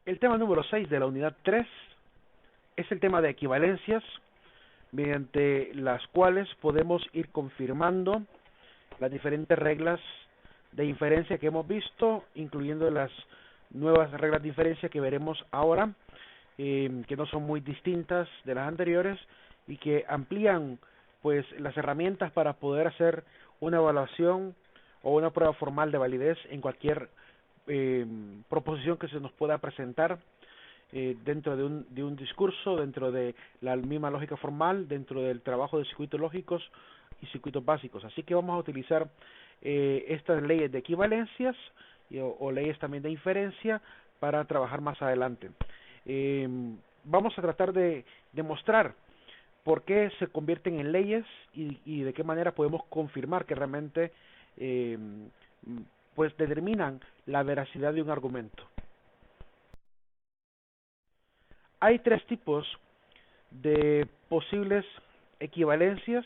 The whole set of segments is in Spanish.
El tema número 6 de la unidad 3 es el tema de equivalencias, mediante las cuales podemos ir confirmando las diferentes reglas de inferencia que hemos visto, incluyendo las nuevas reglas de inferencia que veremos ahora, que no son muy distintas de las anteriores y que amplían pues las herramientas para poder hacer una evaluación o una prueba formal de validez en cualquier proposición que se nos pueda presentar dentro de un discurso, dentro de la misma lógica formal, dentro del trabajo de circuitos lógicos y circuitos básicos. Así que vamos a utilizar estas leyes de equivalencias o leyes también de inferencia para trabajar más adelante. Vamos a tratar de demostrar por qué se convierten en leyes y de qué manera podemos confirmar que realmente pues determinan la veracidad de un argumento. Hay tres tipos de posibles equivalencias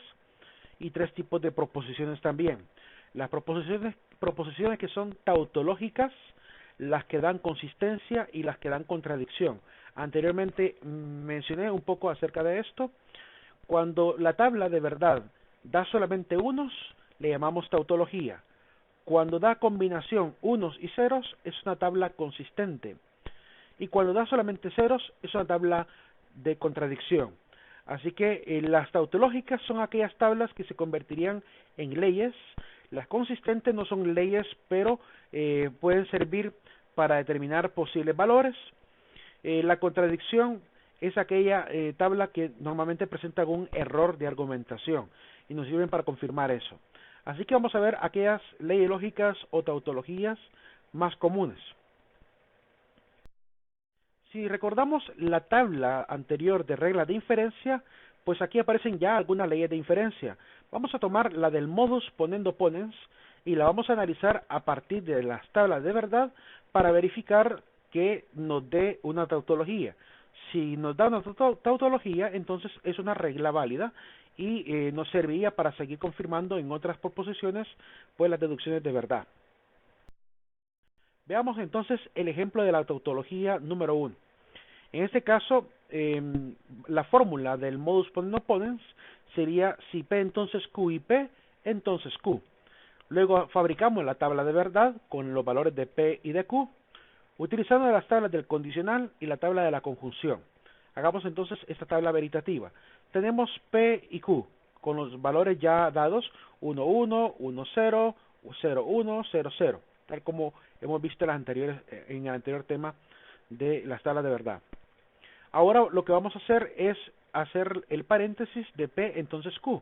y tres tipos de proposiciones también. Las proposiciones que son tautológicas, las que dan consistencia y las que dan contradicción. Anteriormente mencioné un poco acerca de esto. Cuando la tabla de verdad da solamente unos, le llamamos tautología. Cuando da combinación unos y ceros, es una tabla consistente. Y cuando da solamente ceros, es una tabla de contradicción. Así que las tautológicas son aquellas tablas que se convertirían en leyes. Las consistentes no son leyes, pero pueden servir para determinar posibles valores. La contradicción es aquella tabla que normalmente presenta algún error de argumentación y nos sirven para confirmar eso. Así que vamos a ver aquellas leyes lógicas o tautologías más comunes. Si recordamos la tabla anterior de reglas de inferencia, pues aquí aparecen ya algunas leyes de inferencia. Vamos a tomar la del modus ponendo ponens y la vamos a analizar a partir de las tablas de verdad para verificar que nos dé una tautología. Si nos da una tautología, entonces es una regla válida y nos serviría para seguir confirmando en otras proposiciones pues las deducciones de verdad. Veamos entonces el ejemplo de la tautología número 1. En este caso, la fórmula del modus ponendo ponens sería si P entonces Q y P, entonces Q. Luego fabricamos la tabla de verdad con los valores de P y de Q, utilizando las tablas del condicional y la tabla de la conjunción. Hagamos entonces esta tabla veritativa. Tenemos P y Q con los valores ya dados 1, 1, 1, 0, 0, 1, 0, 0, tal como hemos visto en el anterior tema de las tablas de verdad. Ahora lo que vamos a hacer es hacer el paréntesis de P entonces Q.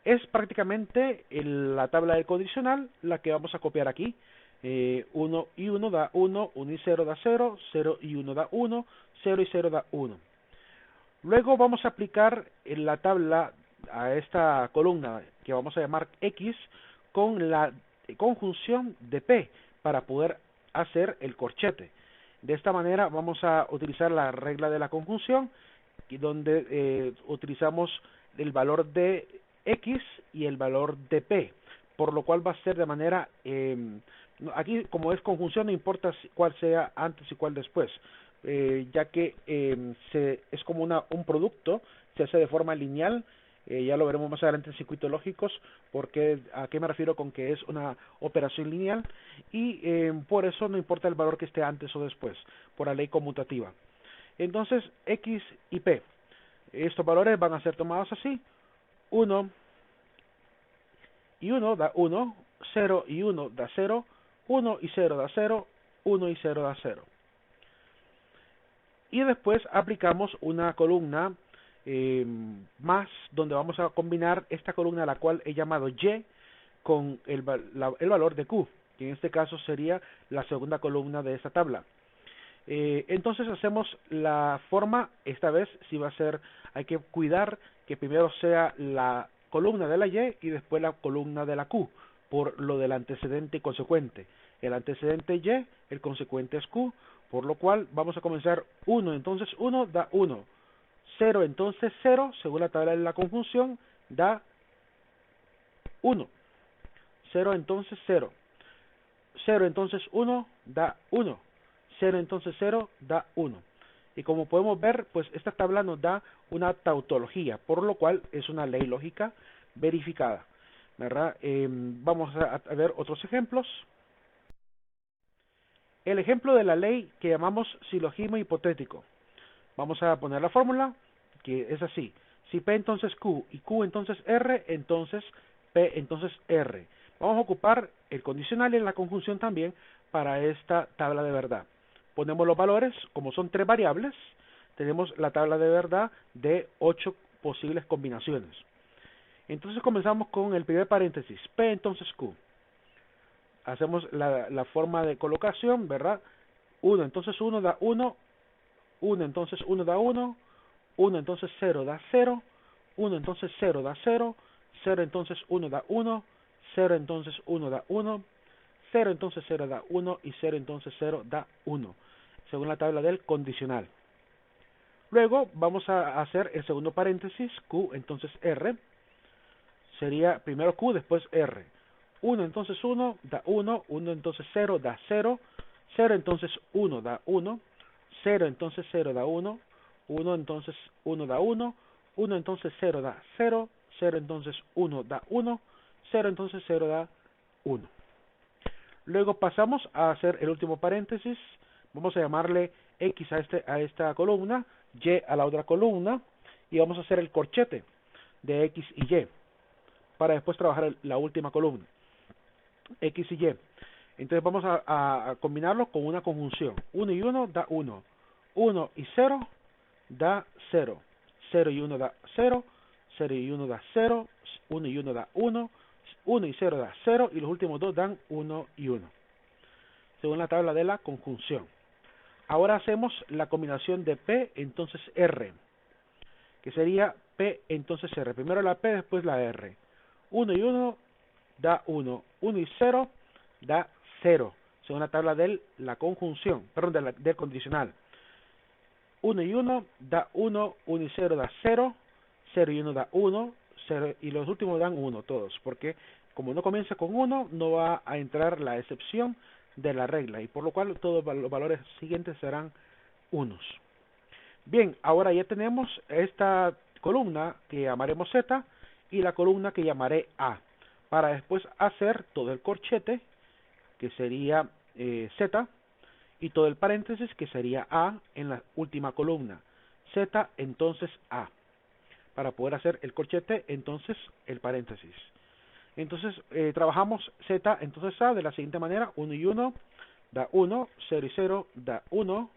Es prácticamente la tabla del condicional la que vamos a copiar aquí. 1 y 1 da 1, 1 y 0 da 0, 0 y 1 da 1, 0 y 0 da 1. Luego vamos a aplicar en la tabla a esta columna que vamos a llamar X con la conjunción de P para poder hacer el corchete. De esta manera vamos a utilizar la regla de la conjunción, donde utilizamos el valor de X y el valor de P, por lo cual va a ser de manera, aquí como es conjunción no importa cuál sea antes y cuál después, ya que es como un producto, se hace de forma lineal. Ya lo veremos más adelante en circuitos lógicos, porque a qué me refiero con que es una operación lineal, y por eso no importa el valor que esté antes o después, por la ley conmutativa. Entonces, X y P, estos valores van a ser tomados así: 1 y 1 da 1, 0 y 1 da 0, 1 y 0 da 0, 1 y 0 da 0. Y después aplicamos una columna más, donde vamos a combinar esta columna, la cual he llamado Y, con el valor de Q, que en este caso sería la segunda columna de esta tabla. Entonces hacemos la forma, esta vez sí va a ser, hay que cuidar que primero sea la columna de la Y y después la columna de la Q, por lo del antecedente y consecuente. El antecedente Y, el consecuente es Q, por lo cual vamos a comenzar 1, entonces 1 da 1, 0 entonces 0, según la tabla de la conjunción, da 1, 0 entonces 0, 0 entonces 1 da 1, 0 entonces 0 da 1. Y como podemos ver, pues esta tabla nos da una tautología, por lo cual es una ley lógica verificada, ¿verdad? Vamos a ver otros ejemplos. El ejemplo de la ley que llamamos silogismo hipotético. Vamos a poner la fórmula, que es así. Si P entonces Q y Q entonces R, entonces P entonces R. Vamos a ocupar el condicional y la conjunción también para esta tabla de verdad. Ponemos los valores, como son 3 variables, tenemos la tabla de verdad de 8 posibles combinaciones. Entonces comenzamos con el primer paréntesis, P entonces Q. Hacemos la forma de colocación, ¿verdad? 1 entonces 1 da 1, 1 entonces 1 da 1, 1 entonces 0 da 0, 1 entonces 0 da 0, 0 entonces 1 da 1, 0 entonces 1 da 1, 0 entonces 0 da 1 y 0 entonces 0 da 1, según la tabla del condicional. Luego vamos a hacer el segundo paréntesis, Q entonces R, sería primero Q después R. 1 entonces 1 da 1, 1 entonces 0 da 0, 0 entonces 1 da 1, 0 entonces 0 da 1, 1 entonces 1 da 1, 1 entonces 0 da 0, 0 entonces 1 da 1, 0 entonces 0 da 1. Luego pasamos a hacer el último paréntesis, vamos a llamarle X a esta columna, Y a la otra columna, y vamos a hacer el corchete de X y Y, para después trabajar la última columna, X y Y. Entonces vamos a combinarlo con una conjunción. 1 y 1 da 1. 1 y 0 da 0. 0 y 1 da 0. 0 y 1 da 0. 1 y 1 da 1. 1 y 0 da 0. Y los últimos dos dan 1 y 1. Según la tabla de la conjunción. Ahora hacemos la combinación de P entonces R. Que sería P entonces R. Primero la P, después la R. 1 y 1 da 1. 1 y 0 da 0, según la tabla de la conjunción, perdón, del condicional. 1 y 1 da 1, 1 y 0 da 0, 0 y 1 da 1, 0 y los últimos dan 1 todos, porque como no comienza con 1, no va a entrar la excepción de la regla, y por lo cual todos los valores siguientes serán unos. Bien, ahora ya tenemos esta columna que llamaremos Z y la columna que llamaré A, para después hacer todo el corchete, que sería Z, y todo el paréntesis, que sería A en la última columna. Z, entonces A. Para poder hacer el corchete, entonces el paréntesis. Entonces trabajamos Z, entonces A de la siguiente manera. 1 y 1 da 1, 0 y 0 da 1,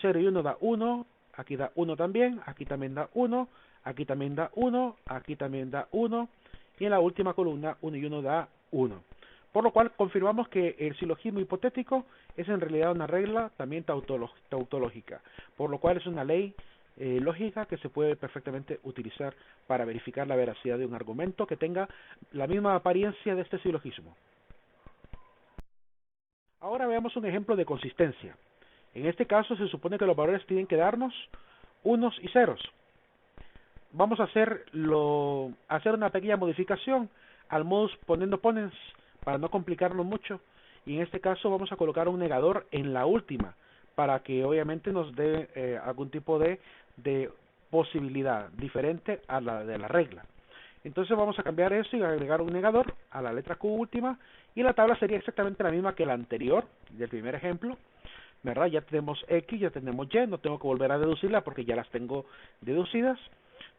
0 y 1 da 1, aquí da 1 también, aquí también da 1, aquí también da 1, aquí también da 1, y en la última columna 1 y 1 da 1. Por lo cual confirmamos que el silogismo hipotético es en realidad una regla también tautológica, por lo cual es una ley lógica que se puede perfectamente utilizar para verificar la veracidad de un argumento que tenga la misma apariencia de este silogismo. Ahora veamos un ejemplo de consistencia. En este caso se supone que los valores tienen que darnos unos y ceros. Vamos a hacer una pequeña modificación al modus ponendo ponens para no complicarlo mucho, y en este caso vamos a colocar un negador en la última para que obviamente nos dé algún tipo de posibilidad diferente a la de la regla. Entonces vamos a cambiar eso y agregar un negador a la letra Q última, y la tabla sería exactamente la misma que la anterior del primer ejemplo, ¿verdad? Ya tenemos X, ya tenemos Y, no tengo que volver a deducirla porque ya las tengo deducidas,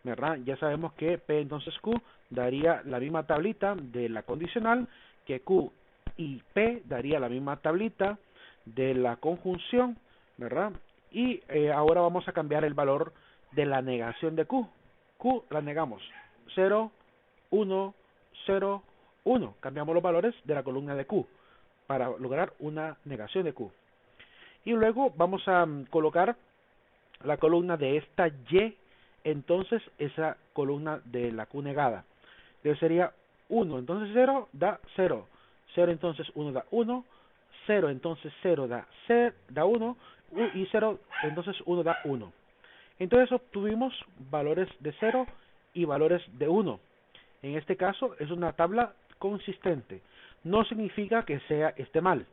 ¿verdad? Ya sabemos que P entonces Q daría la misma tablita de la condicional, que Q y P daría la misma tablita de la conjunción, ¿verdad? Y ahora vamos a cambiar el valor de la negación de Q. Q la negamos. 0, 1, 0, 1. Cambiamos los valores de la columna de Q para lograr una negación de Q. Y luego vamos a colocar la columna de esta Y, entonces esa columna de la Q negada. Entonces sería 1, entonces 0 da 0. 0 entonces 1 da 1. 0 entonces 0 da 1. Y 0 entonces 1 da 1. Entonces obtuvimos valores de 0 y valores de 1. En este caso es una tabla consistente. No significa que esté mal.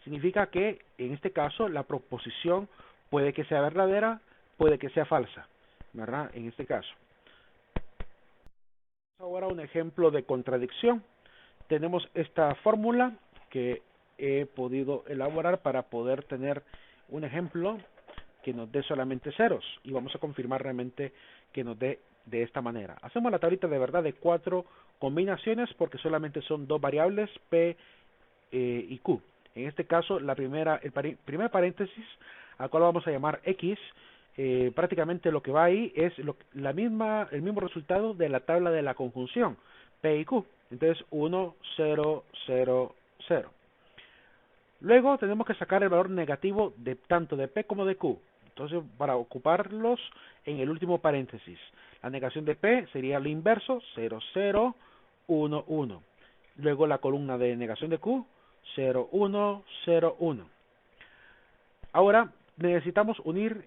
significa que en este caso la proposición puede que sea verdadera, puede que sea falsa, ¿verdad? En este caso. Ahora un ejemplo de contradicción. Tenemos esta fórmula que he podido elaborar para poder tener un ejemplo que nos dé solamente ceros, y vamos a confirmar realmente que nos dé de esta manera. Hacemos la tablita de verdad de 4 combinaciones porque solamente son 2 variables, P y Q. En este caso, el primer paréntesis, al cual vamos a llamar X, prácticamente lo que va ahí es el mismo resultado de la tabla de la conjunción, P y Q. Entonces, 1, 0, 0, 0. Luego tenemos que sacar el valor negativo de tanto de P como de Q. Entonces, para ocuparlos en el último paréntesis, la negación de P sería lo inverso, 0, 0, 1, 1. Luego la columna de negación de Q, 0, 1, 0, 1. Ahora necesitamos unir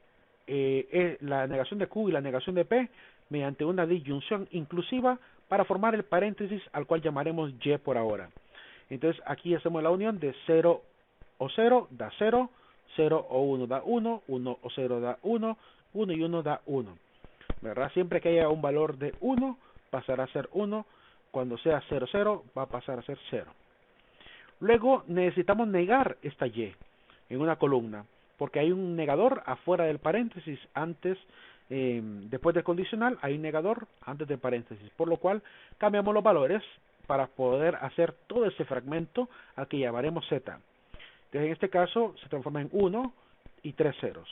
la negación de Q y la negación de P mediante una disyunción inclusiva para formar el paréntesis al cual llamaremos Y por ahora. Entonces aquí hacemos la unión de 0 o 0 da 0, 0 o 1 da 1, 1 o 0 da 1, 1 y 1 da 1. ¿Verdad? Siempre que haya un valor de 1 pasará a ser 1, cuando sea 0, 0 va a pasar a ser 0. Luego necesitamos negar esta Y en una columna, porque hay un negador afuera del paréntesis antes, después del condicional hay un negador antes del paréntesis, por lo cual cambiamos los valores para poder hacer todo ese fragmento al que llamaremos Z. Entonces en este caso se transforma en 1 y 3 ceros.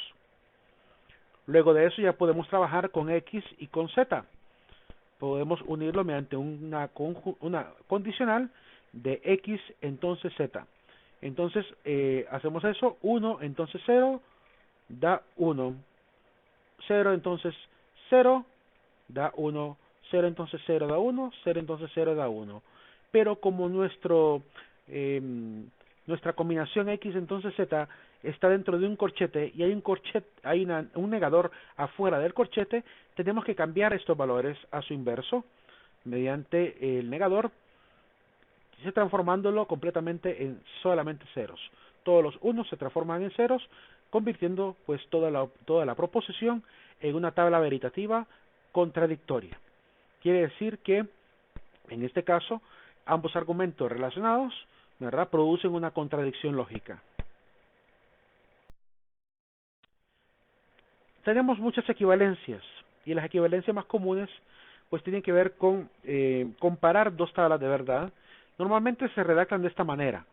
Luego de eso ya podemos trabajar con X y con Z. Podemos unirlo mediante una condicional de X entonces Z. Entonces hacemos eso, 1 entonces 0 da 1, 0 entonces 0 da 1, 0 entonces 0 da 1, 0 entonces 0 da 1. Pero como nuestra combinación X entonces Z está dentro de un corchete y hay un negador afuera del corchete, tenemos que cambiar estos valores a su inverso mediante el negador, transformándolo completamente en solamente ceros. Todos los unos se transforman en ceros, convirtiendo pues toda la proposición en una tabla veritativa contradictoria. Quiere decir que en este caso ambos argumentos relacionados, ¿verdad?, producen una contradicción lógica. Tenemos muchas equivalencias y las equivalencias más comunes pues tienen que ver con comparar dos tablas de verdad. Normalmente se redactan de esta manera.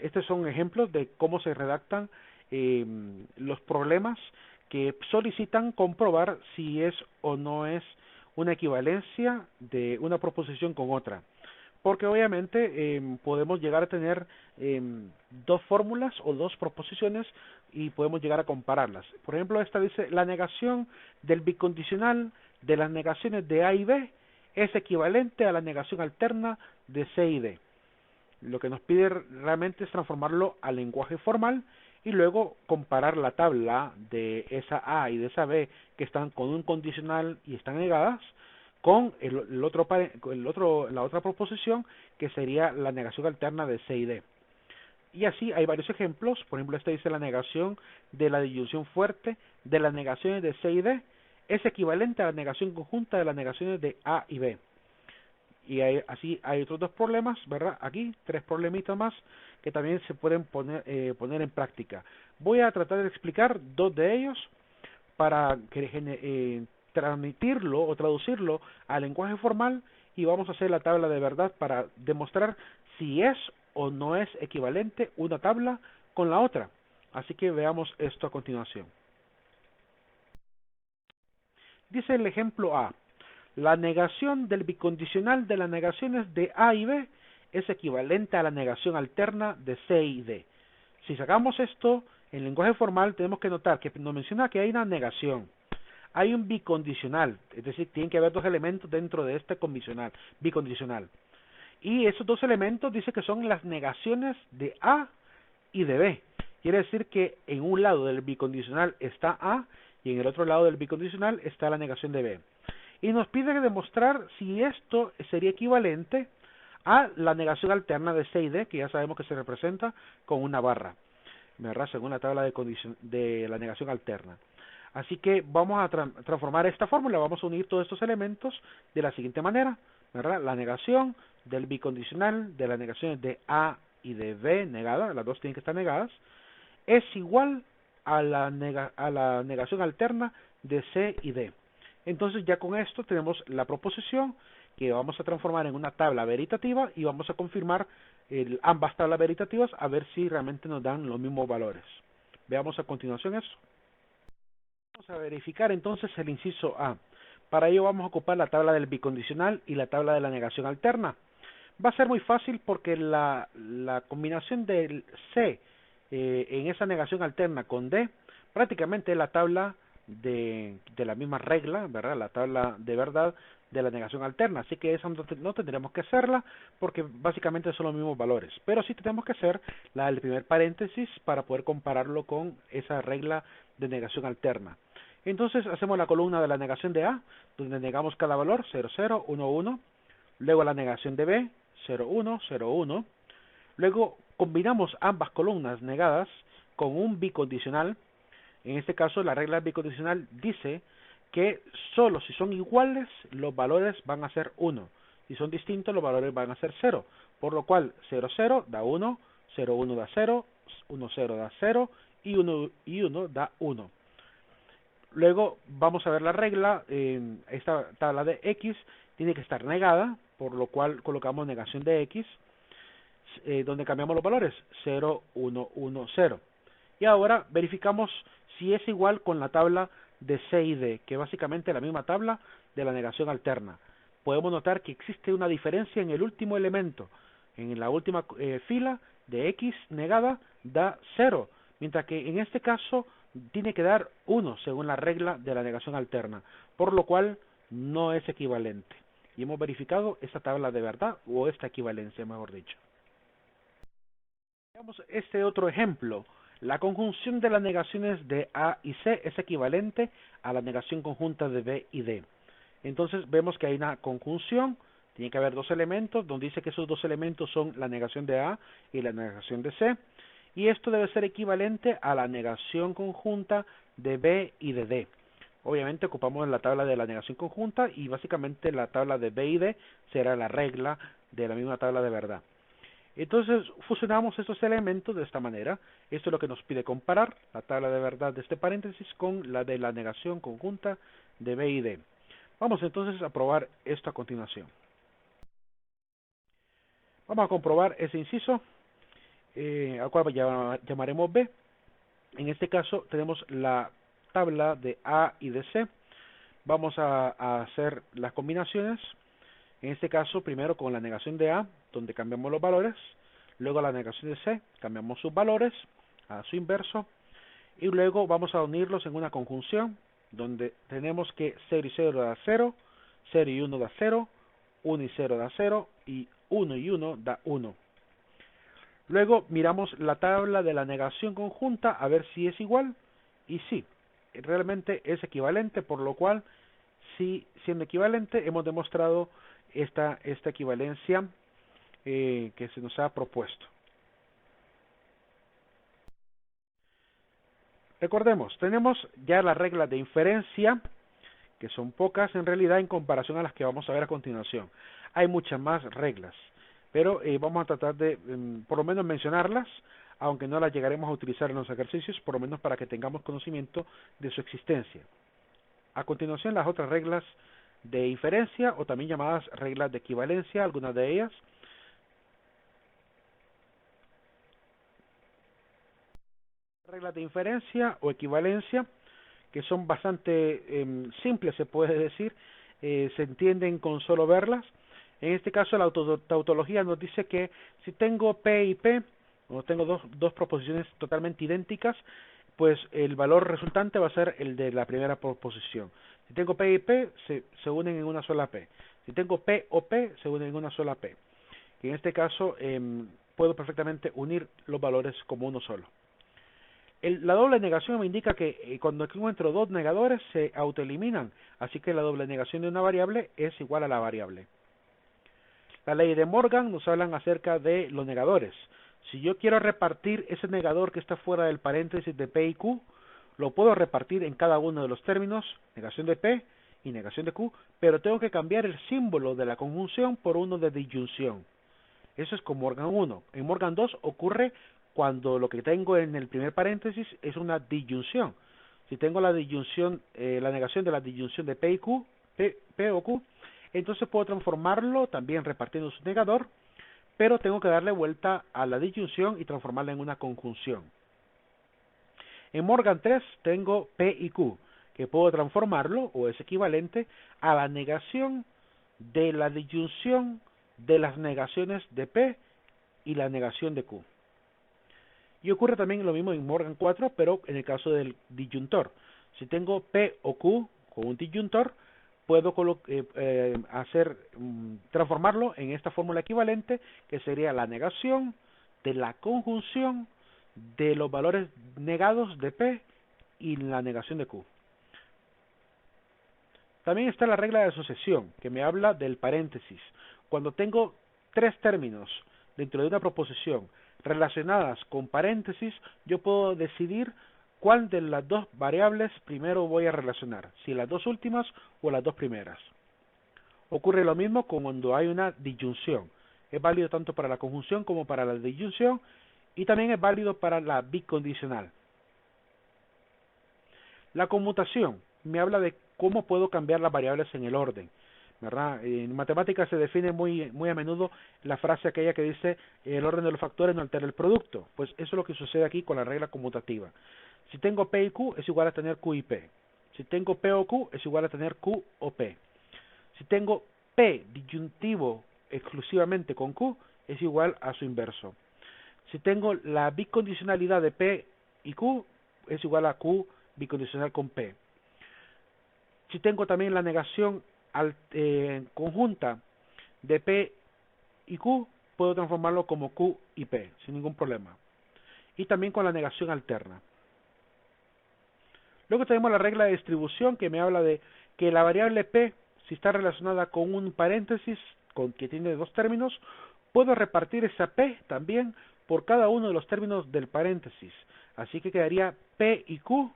Estos son ejemplos de cómo se redactan los problemas que solicitan comprobar si es o no es una equivalencia de una proposición con otra. Porque obviamente podemos llegar a tener dos fórmulas o dos proposiciones y podemos llegar a compararlas. Por ejemplo, esta dice, la negación del bicondicional de las negaciones de A y B es equivalente a la negación alterna de C y D. Lo que nos pide realmente es transformarlo al lenguaje formal y luego comparar la tabla de esa A y de esa B que están con un condicional y están negadas con la otra proposición que sería la negación alterna de C y D. Y así hay varios ejemplos. Por ejemplo, este dice la negación de la disyunción fuerte de las negaciones de C y D es equivalente a la negación conjunta de las negaciones de A y B. Y así hay otros dos problemas, ¿verdad? Aquí, 3 problemitas más que también se pueden poner en práctica. Voy a tratar de explicar 2 de ellos para transmitirlo o traducirlo al lenguaje formal y vamos a hacer la tabla de verdad para demostrar si es o no es equivalente una tabla con la otra. Así que veamos esto a continuación. Dice el ejemplo A. La negación del bicondicional de las negaciones de A y B es equivalente a la negación alterna de C y D. Si sacamos esto en lenguaje formal, tenemos que notar que nos menciona que hay una negación. Hay un bicondicional, es decir, tienen que haber dos elementos dentro de este bicondicional. Y esos dos elementos dice que son las negaciones de A y de B. Quiere decir que en un lado del bicondicional está A y en el otro lado del bicondicional está la negación de B. Y nos pide demostrar si esto sería equivalente a la negación alterna de C y D, que ya sabemos que se representa con una barra, ¿verdad? Según la tabla de la negación alterna. Así que vamos a transformar esta fórmula, vamos a unir todos estos elementos de la siguiente manera, ¿verdad? La negación del bicondicional de las negaciones de A y de B negada, las dos tienen que estar negadas, es igual a la negación alterna de C y D. Entonces ya con esto tenemos la proposición que vamos a transformar en una tabla veritativa y vamos a confirmar ambas tablas veritativas a ver si realmente nos dan los mismos valores. Veamos a continuación eso. Vamos a verificar entonces el inciso A. Para ello vamos a ocupar la tabla del bicondicional y la tabla de la negación alterna. Va a ser muy fácil porque la combinación del C en esa negación alterna con D prácticamente es la tabla de la misma regla, ¿verdad? La tabla de verdad de la negación alterna, así que esa no tendremos que hacerla porque básicamente son los mismos valores, pero sí tenemos que hacer la del primer paréntesis para poder compararlo con esa regla de negación alterna. Entonces hacemos la columna de la negación de A, donde negamos cada valor, 0, 0, 1, 1, luego la negación de B, 0, 1, 0, 1, luego combinamos ambas columnas negadas con un bicondicional. En este caso la regla bicondicional dice que solo si son iguales los valores van a ser 1, si son distintos los valores van a ser 0, por lo cual 0, 0 da 1, 0, 1 da 0, 1, 0 da 0 y 1 da 1. Luego vamos a ver la regla, esta tabla de X tiene que estar negada, por lo cual colocamos negación de X, donde cambiamos los valores, 0, 1, 1, 0. Y ahora verificamos si es igual con la tabla de C y D, que básicamente es la misma tabla de la negación alterna. Podemos notar que existe una diferencia en el último elemento. En la última fila de X negada da 0, mientras que en este caso tiene que dar 1 según la regla de la negación alterna, por lo cual no es equivalente. Y hemos verificado esta tabla de verdad o esta equivalencia, mejor dicho. Veamos este otro ejemplo. La conjunción de las negaciones de A y C es equivalente a la negación conjunta de B y D. Entonces vemos que hay una conjunción, tiene que haber dos elementos, donde dice que esos dos elementos son la negación de A y la negación de C, y esto debe ser equivalente a la negación conjunta de B y de D. Obviamente ocupamos la tabla de la negación conjunta y básicamente la tabla de B y D será la regla de la misma tabla de verdad. Entonces fusionamos estos elementos de esta manera. Esto es lo que nos pide comparar la tabla de verdad de este paréntesis con la de la negación conjunta de B y D. Vamos entonces a probar esto a continuación. Vamos a comprobar ese inciso, al cual llamaremos B. En este caso tenemos la tabla de A y de C. Vamos a hacer las combinaciones. En este caso, primero con la negación de A, donde cambiamos los valores, luego la negación de C, cambiamos sus valores a su inverso, y luego vamos a unirlos en una conjunción, donde tenemos que 0 y 0 da 0, 0 y 1 da 0, 1 y 0 da 0, y 1 y 1 da 1. Luego miramos la tabla de la negación conjunta a ver si es igual, y sí, realmente es equivalente, por lo cual, sí, siendo equivalente, hemos demostrado esta equivalencia que se nos ha propuesto. Recordemos, tenemos ya las reglas de inferencia, que son pocas en realidad en comparación a las que vamos a ver a continuación. Hay muchas más reglas, pero vamos a tratar de por lo menos mencionarlas, aunque no las llegaremos a utilizar en los ejercicios, por lo menos para que tengamos conocimiento de su existencia. A continuación, las otras reglas de inferencia, o también llamadas reglas de equivalencia, algunas de ellas. Reglas de inferencia o equivalencia, que son bastante simples, se puede decir, se entienden con solo verlas. En este caso, la tautología nos dice que si tengo P y P, o tengo dos proposiciones totalmente idénticas, pues el valor resultante va a ser el de la primera proposición. Si tengo P y P, se unen en una sola P. Si tengo P o P, se unen en una sola P. Y en este caso, puedo perfectamente unir los valores como uno solo. La doble negación me indica que cuando encuentro dos negadores se autoeliminan, así que la doble negación de una variable es igual a la variable. La ley de Morgan nos hablan acerca de los negadores. Si yo quiero repartir ese negador que está fuera del paréntesis de P y Q, lo puedo repartir en cada uno de los términos, negación de P y negación de Q, pero tengo que cambiar el símbolo de la conjunción por uno de disyunción. Eso es con Morgan 1. En Morgan 2 ocurre cuando lo que tengo en el primer paréntesis es una disyunción. Si tengo la disyunción, la negación de la disyunción de P y Q, P o Q, entonces puedo transformarlo también repartiendo su negador, pero tengo que darle vuelta a la disyunción y transformarla en una conjunción. En Morgan 3 tengo P y Q, que puedo transformarlo, o es equivalente, a la negación de la disyunción de las negaciones de P y la negación de Q. Y ocurre también lo mismo en Morgan 4, pero en el caso del disyuntor. Si tengo P o Q con un disyuntor, puedo transformarlo en esta fórmula equivalente, que sería la negación de la conjunción de los valores negados de P y la negación de Q. También está la regla de asociación, que me habla del paréntesis. Cuando tengo tres términos dentro de una proposición relacionadas con paréntesis, yo puedo decidir cuál de las dos variables primero voy a relacionar, si las dos últimas o las dos primeras. Ocurre lo mismo cuando hay una disyunción. Es válido tanto para la conjunción como para la disyunción, y también es válido para la bicondicional. La conmutación me habla de cómo puedo cambiar las variables en el orden, ¿verdad? En matemáticas se define muy a menudo la frase aquella que dice el orden de los factores no altera el producto. Pues eso es lo que sucede aquí con la regla conmutativa. Si tengo P y Q es igual a tener Q y P. Si tengo P o Q es igual a tener Q o P. Si tengo P disyuntivo exclusivamente con Q es igual a su inverso. Si tengo la bicondicionalidad de P y Q es igual a Q bicondicional con P. Si tengo también la negación conjunta de P y Q, puedo transformarlo como Q y P, sin ningún problema. Y también con la negación alterna. Luego tenemos la regla de distribución, que me habla de que la variable P, si está relacionada con un paréntesis que tiene dos términos, puedo repartir esa P también por cada uno de los términos del paréntesis. Así que quedaría P y Q,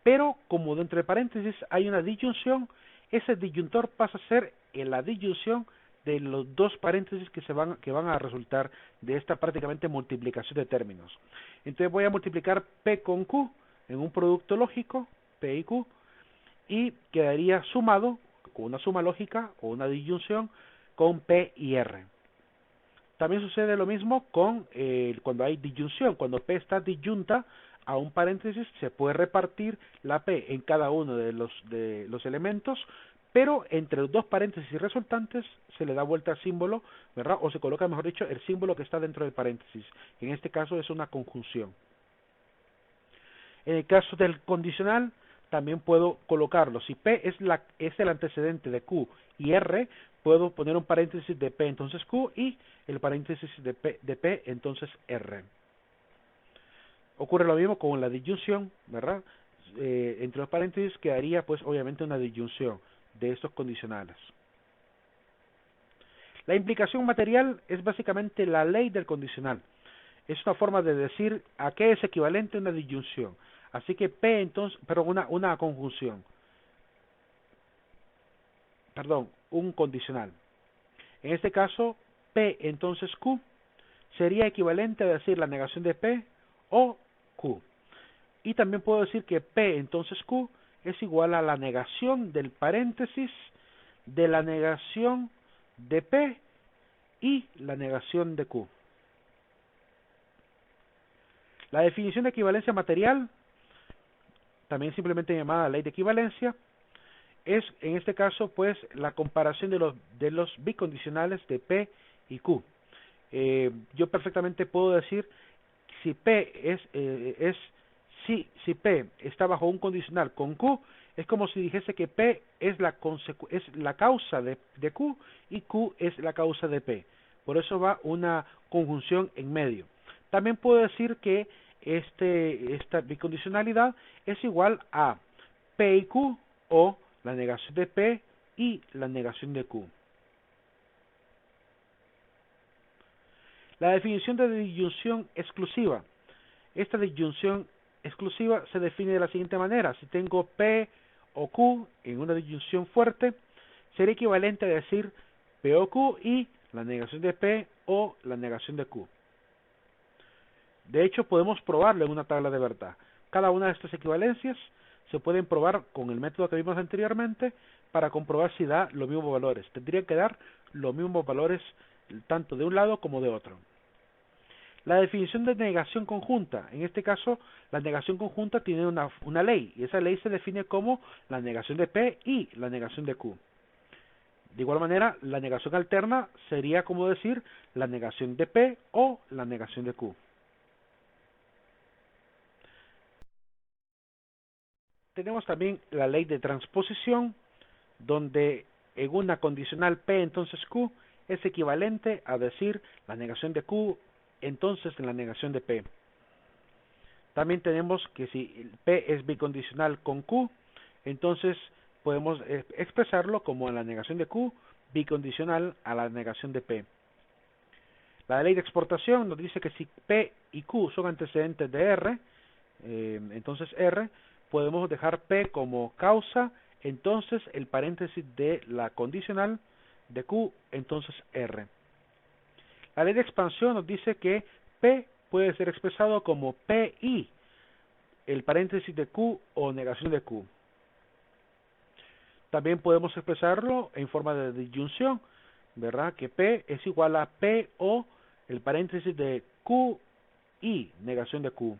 pero como dentro de paréntesis hay una disyunción, ese disyuntor pasa a ser la disyunción de los dos paréntesis que van a resultar de esta prácticamente multiplicación de términos. Entonces voy a multiplicar P con Q en un producto lógico, P y Q, y quedaría sumado con una suma lógica o una disyunción con P y R. También sucede lo mismo con cuando hay disyunción. Cuando P está disyunta a un paréntesis, se puede repartir la P en cada uno de los elementos, pero entre los dos paréntesis resultantes se le da vuelta al símbolo, ¿verdad? O se coloca, mejor dicho, el símbolo que está dentro del paréntesis. En este caso es una conjunción. En el caso del condicional, también puedo colocarlo. Si P es el antecedente de Q y R, puedo poner un paréntesis de P, entonces Q, y el paréntesis de P entonces R. Ocurre lo mismo con la disyunción, ¿verdad? Entre los paréntesis quedaría, pues, obviamente una disyunción de estos condicionales. La implicación material es básicamente la ley del condicional. Es una forma de decir a qué es equivalente una disyunción. Así que P entonces, una conjunción. Perdón, un condicional. En este caso, P entonces Q sería equivalente a decir la negación de P o Q. Y también puedo decir que P entonces Q es igual a la negación del paréntesis de la negación de P y la negación de Q. La definición de equivalencia material, también simplemente llamada ley de equivalencia, es en este caso pues la comparación de los bicondicionales de P y Q. Yo perfectamente puedo decir si P si P está bajo un condicional con Q, es como si dijese que P es la causa de Q y Q es la causa de P. Por eso va una conjunción en medio. También puedo decir que esta bicondicionalidad es igual a P y Q o la negación de P y la negación de Q. La definición de disyunción exclusiva. Esta disyunción exclusiva se define de la siguiente manera. Si tengo P o Q en una disyunción fuerte, sería equivalente a decir P o Q y la negación de P o la negación de Q. De hecho, podemos probarlo en una tabla de verdad. Cada una de estas equivalencias se pueden probar con el método que vimos anteriormente para comprobar si da los mismos valores. Tendría que dar los mismos valores tanto de un lado como de otro. La definición de negación conjunta. En este caso, la negación conjunta tiene una ley, y esa ley se define como la negación de P y la negación de Q. De igual manera, la negación alterna sería como decir la negación de P o la negación de Q. Tenemos también la ley de transposición, donde en una condicional P entonces Q es equivalente a decir la negación de Q entonces en la negación de P. También tenemos que si P es bicondicional con Q, entonces podemos expresarlo como en la negación de Q bicondicional a la negación de P. La ley de exportación nos dice que si P y Q son antecedentes de R, entonces R, podemos dejar P como causa, entonces el paréntesis de la condicional de Q, entonces R. La ley de expansión nos dice que P puede ser expresado como PI, el paréntesis de Q o negación de Q. También podemos expresarlo en forma de disyunción, ¿verdad? Que P es igual a P o el paréntesis de Q y negación de Q.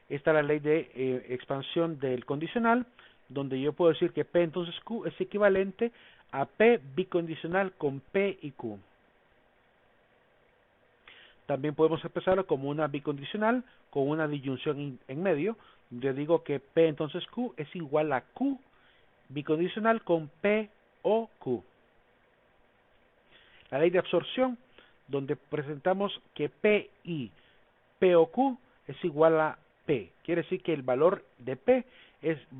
Esta es la ley de expansión del condicional, donde yo puedo decir que P entonces Q es equivalente a P bicondicional con P y Q. También podemos expresarlo como una bicondicional con una disyunción en medio. Yo digo que P entonces Q es igual a Q bicondicional con P o Q. La ley de absorción, donde presentamos que P y P o Q es igual a P. Quiere decir que el valor de P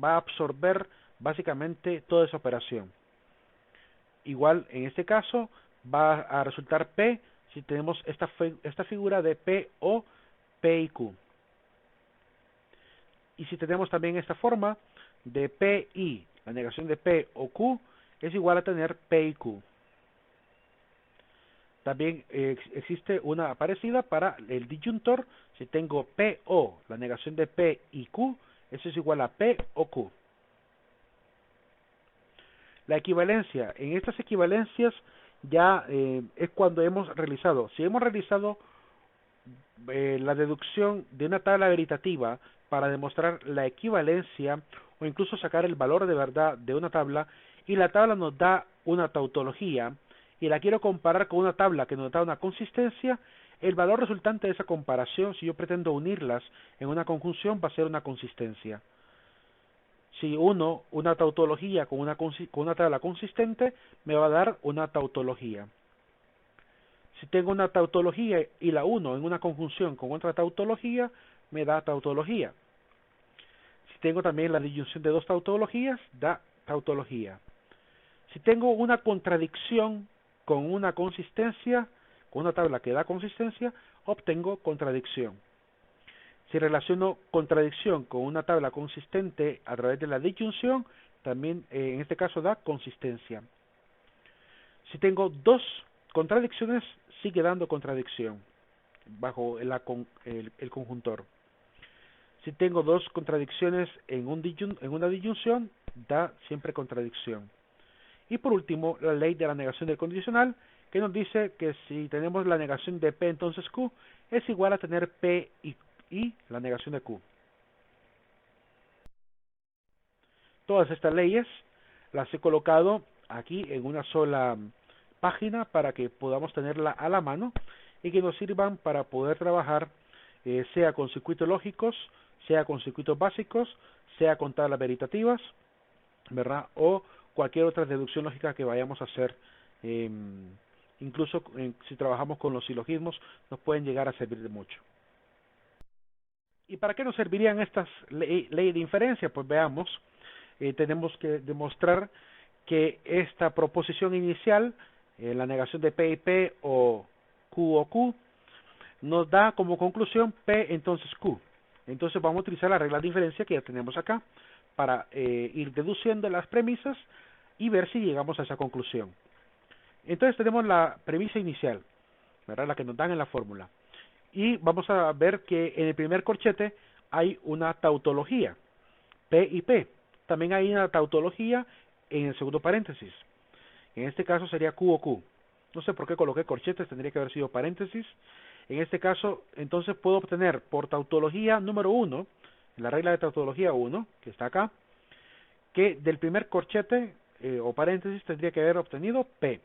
va a absorber básicamente toda esa operación. Igual, en este caso, va a resultar P si tenemos esta figura de P o P y Q. Y si tenemos también esta forma de P y la negación de P o Q es igual a tener P y Q. También existe una parecida para el disyuntor. Si tengo P o la negación de P y Q, eso es igual a P o Q. La equivalencia. En estas equivalencias ya es cuando hemos realizado. Si hemos realizado la deducción de una tabla veritativa para demostrar la equivalencia o incluso sacar el valor de verdad de una tabla y la tabla nos da una tautología y la quiero comparar con una tabla que nos da una consistencia, el valor resultante de esa comparación, si yo pretendo unirlas en una conjunción, va a ser una consistencia. Si uno una tautología con una tabla consistente, me va a dar una tautología. Si tengo una tautología y la uno en una conjunción con otra tautología, me da tautología. Si tengo también la disyunción de dos tautologías, da tautología. Si tengo una contradicción con una consistencia, con una tabla que da consistencia, obtengo contradicción. Si relaciono contradicción con una tabla consistente a través de la disyunción, también en este caso da consistencia. Si tengo dos contradicciones, sigue dando contradicción bajo el conjuntor. Si tengo dos contradicciones en una disyunción, da siempre contradicción. Y por último, la ley de la negación del condicional, que nos dice que si tenemos la negación de P, entonces Q es igual a tener P y la negación de Q. Todas estas leyes las he colocado aquí en una sola página para que podamos tenerla a la mano y que nos sirvan para poder trabajar sea con circuitos lógicos, sea con circuitos básicos, sea con tablas veritativas, ¿verdad? O cualquier otra deducción lógica que vayamos a hacer. Incluso si trabajamos con los silogismos, nos pueden llegar a servir de mucho. ¿Y para qué nos servirían estas leyes de inferencia? Pues veamos, tenemos que demostrar que esta proposición inicial, la negación de P y P o Q o Q, nos da como conclusión P entonces Q. Entonces vamos a utilizar la regla de inferencia que ya tenemos acá para ir deduciendo las premisas y ver si llegamos a esa conclusión. Entonces tenemos la premisa inicial, ¿verdad? La que nos dan en la fórmula. Y vamos a ver que en el primer corchete hay una tautología, P y P. También hay una tautología en el segundo paréntesis. En este caso sería Q o Q. No sé por qué coloqué corchetes, tendría que haber sido paréntesis. En este caso, entonces puedo obtener por tautología número 1, la regla de tautología 1, que está acá, que del primer corchete o paréntesis tendría que haber obtenido P.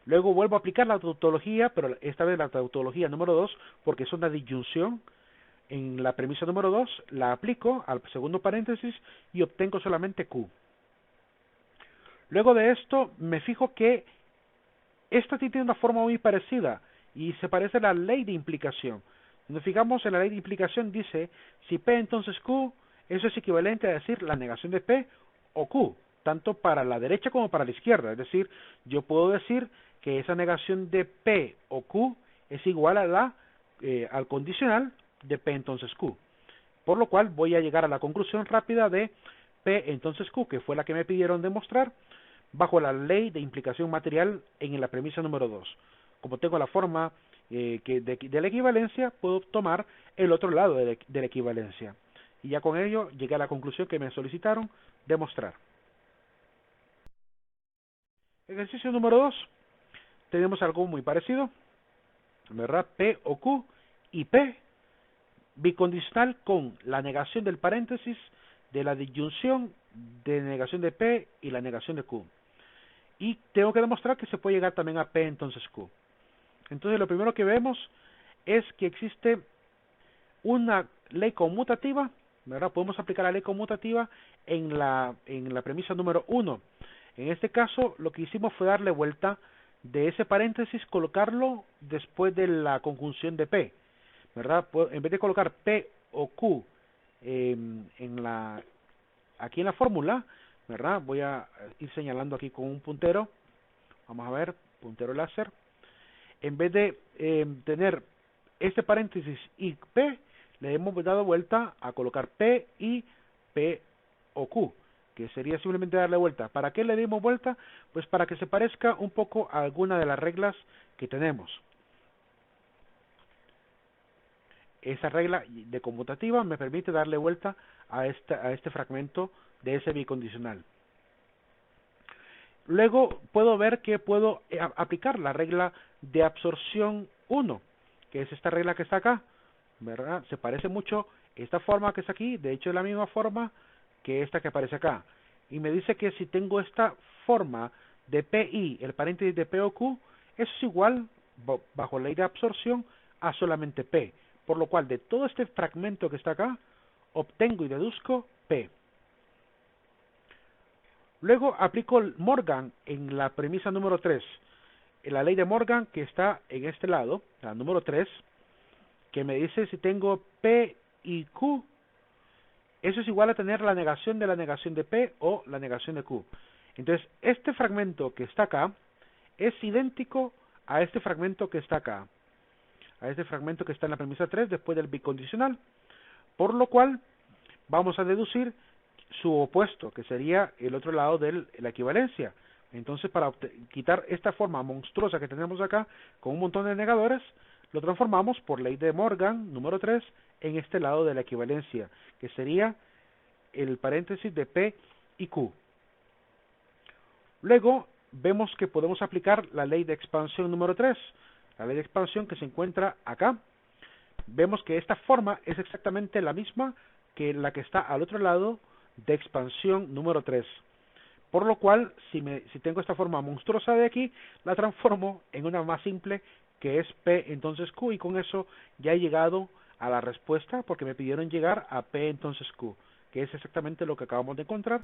Luego vuelvo a aplicar la tautología, pero esta vez la tautología número 2, porque es una disyunción. En la premisa número 2 la aplico al segundo paréntesis y obtengo solamente Q. Luego de esto me fijo que esta tiene una forma muy parecida y se parece a la ley de implicación. Si nos fijamos en la ley de implicación dice, si P entonces Q, eso es equivalente a decir la negación de P o Q, tanto para la derecha como para la izquierda. Es decir, yo puedo decir que esa negación de P o Q es igual a al condicional de P entonces Q. Por lo cual voy a llegar a la conclusión rápida de P entonces Q, que fue la que me pidieron demostrar, bajo la ley de implicación material en la premisa número 2. Como tengo la forma de la equivalencia, puedo tomar el otro lado de la equivalencia. Y ya con ello llegué a la conclusión que me solicitaron demostrar. Ejercicio número 2. Tenemos algo muy parecido, ¿verdad? P o Q y P bicondicional con la negación del paréntesis de la disyunción de negación de P y la negación de Q. Y tengo que demostrar que se puede llegar también a P entonces Q. Entonces lo primero que vemos es que existe una ley conmutativa, ¿verdad? Podemos aplicar la ley conmutativa en la premisa número 1. En este caso lo que hicimos fue darle vuelta de ese paréntesis, colocarlo después de la conjunción de P, ¿verdad? En vez de colocar P o Q aquí en la fórmula, ¿verdad? Voy a ir señalando aquí con un puntero. Vamos a ver, puntero láser. En vez de tener este paréntesis y P, le hemos dado vuelta a colocar P y P o Q, que sería simplemente darle vuelta. ¿Para qué le dimos vuelta? Pues para que se parezca un poco a alguna de las reglas que tenemos. Esa regla de conmutativa me permite darle vuelta a este fragmento de ese bicondicional. Luego puedo ver que puedo aplicar la regla de absorción 1, que es esta regla que está acá, ¿verdad? Se parece mucho esta forma que está aquí, de hecho es la misma forma que esta que aparece acá. Y me dice que si tengo esta forma de PI, el paréntesis de P o Q, eso es igual, bajo la ley de absorción, a solamente P. Por lo cual, de todo este fragmento que está acá, obtengo y deduzco P. Luego aplico Morgan en la premisa número 3. En la ley de Morgan que está en este lado, la número 3, que me dice si tengo P y Q, eso es igual a tener la negación de P o la negación de Q. Entonces, este fragmento que está acá es idéntico a este fragmento que está acá, a este fragmento que está en la premisa 3 después del bicondicional, por lo cual vamos a deducir su opuesto, que sería el otro lado de la equivalencia. Entonces, para quitar esta forma monstruosa que tenemos acá, con un montón de negadores, lo transformamos por ley de Morgan, número 3, en este lado de la equivalencia, que sería el paréntesis de P y Q. Luego, vemos que podemos aplicar la ley de expansión número 3, la ley de expansión que se encuentra acá. Vemos que esta forma es exactamente la misma que la que está al otro lado de expansión número 3. Por lo cual, si tengo esta forma monstruosa de aquí, la transformo en una más simple, que es P entonces Q, y con eso ya he llegado a la respuesta, porque me pidieron llegar a P entonces Q, que es exactamente lo que acabamos de encontrar